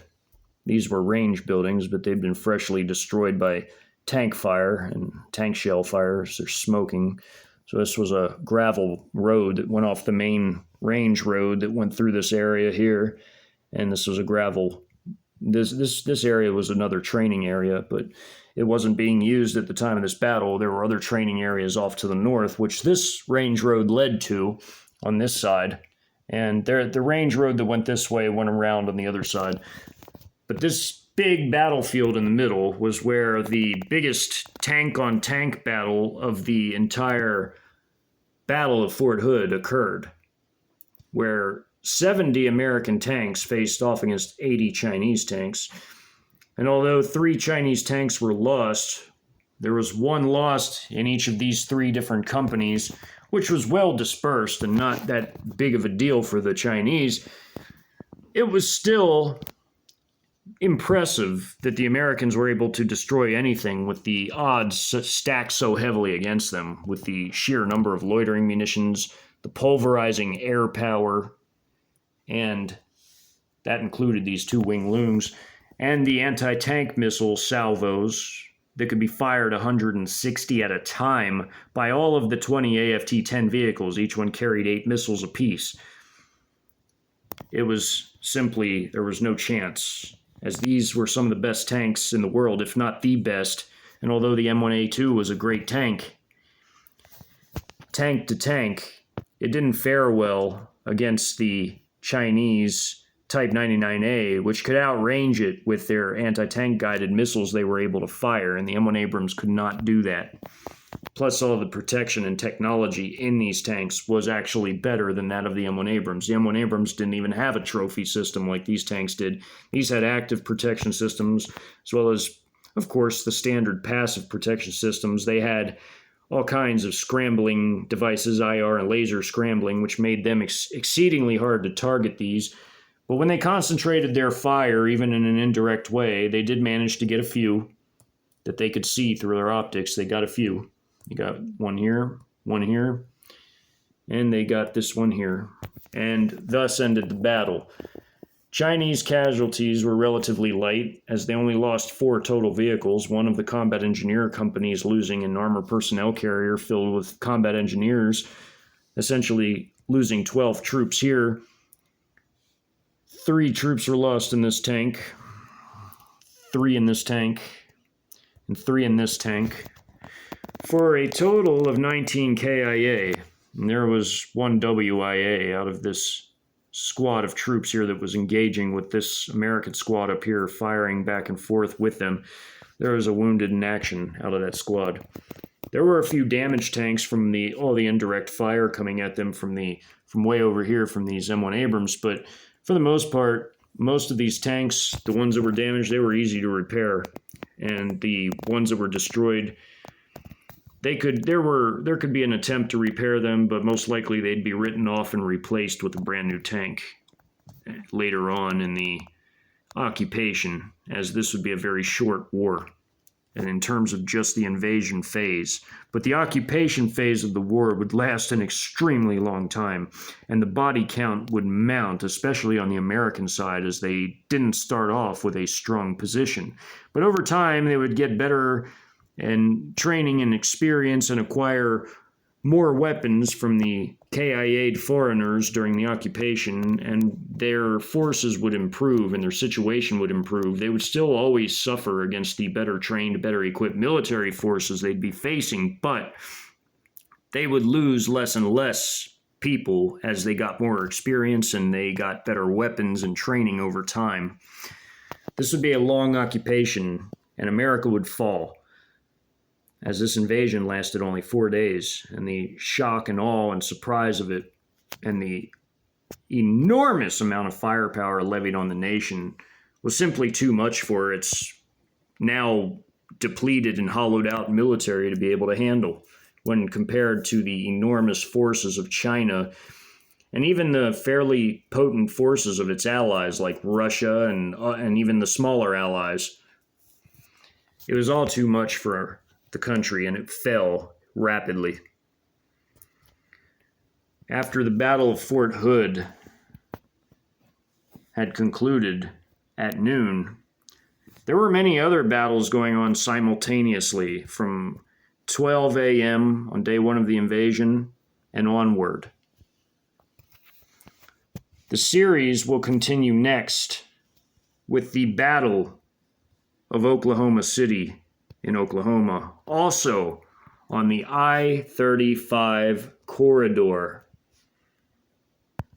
These were range buildings, but they'd been freshly destroyed by tank fire and tank shell fire, so they're smoking. So this was a gravel road that went off the main range road that went through this area here, and this was a gravel. This area was another training area, but it wasn't being used at the time of this battle. There were other training areas off to the north, which this range road led to on this side. And the range road that went this way went around on the other side. But this big battlefield in the middle was where the biggest tank-on-tank battle of the entire Battle of Fort Hood occurred, where 70 American tanks faced off against 80 Chinese tanks. And although 3 Chinese tanks were lost, there was 1 lost in each of these 3 different companies, which was well dispersed and not that big of a deal for the Chinese. It was still impressive that the Americans were able to destroy anything with the odds stacked so heavily against them, with the sheer number of loitering munitions, the pulverizing air power, and that included these 2 Wing Loongs, and the anti-tank missile salvos that could be fired 160 at a time by all of the 20 AFT-10 vehicles. Each one carried 8 missiles apiece. It was simply, there was no chance, as these were some of the best tanks in the world, if not the best. And although the M1A2 was a great tank to tank, it didn't fare well against the Chinese Type 99A, which could outrange it with their anti-tank guided missiles they were able to fire, and the M1 Abrams could not do that. Plus, all of the protection and technology in these tanks was actually better than that of the M1 Abrams. The M1 Abrams didn't even have a trophy system like these tanks did. These had active protection systems, as well as, of course, the standard passive protection systems. They had all kinds of scrambling devices, IR and laser scrambling, which made them exceedingly hard to target these. But when they concentrated their fire, even in an indirect way, they did manage to get a few that they could see through their optics. They got a few. You got one here, and they got this one here, and thus ended the battle. Chinese casualties were relatively light, as they only lost 4 total vehicles, one of the combat engineer companies losing an armored personnel carrier filled with combat engineers, essentially losing 12 troops here. 3 troops were lost in this tank, 3 in this tank, and 3 in this tank, for a total of 19 KIA. And there was 1 WIA out of this squad of troops here that was engaging with this American squad up here, firing back and forth with them. There was a wounded in action out of that squad. There were a few damaged tanks from all the indirect fire coming at them from way over here from these M1 Abrams, but for the most part, most of these tanks, the ones that were damaged, they were easy to repair, and the ones that were destroyed, there could be an attempt to repair them, but most likely they'd be written off and replaced with a brand new tank later on in the occupation, as this would be a very short war, and in terms of just the invasion phase. But the occupation phase of the war would last an extremely long time, and the body count would mount, especially on the American side, as they didn't start off with a strong position. But over time, they would get better and training and experience and acquire more weapons from the KIA'd foreigners during the occupation, and their forces would improve and their situation would improve. They would still always suffer against the better trained, better equipped military forces they'd be facing, but they would lose less and less people as they got more experience and they got better weapons and training over time. This would be a long occupation, and America would fall, as this invasion lasted only 4 days, and the shock and awe and surprise of it, and the enormous amount of firepower levied on the nation was simply too much for its now depleted and hollowed out military to be able to handle, when compared to the enormous forces of China and even the fairly potent forces of its allies like Russia and even the smaller allies. It was all too much for the country, and it fell rapidly. After the Battle of Fort Hood had concluded at noon, there were many other battles going on simultaneously from 12 a.m. on day 1 of the invasion and onward. The series will continue next with the Battle of Oklahoma City in Oklahoma, also on the I-35 corridor.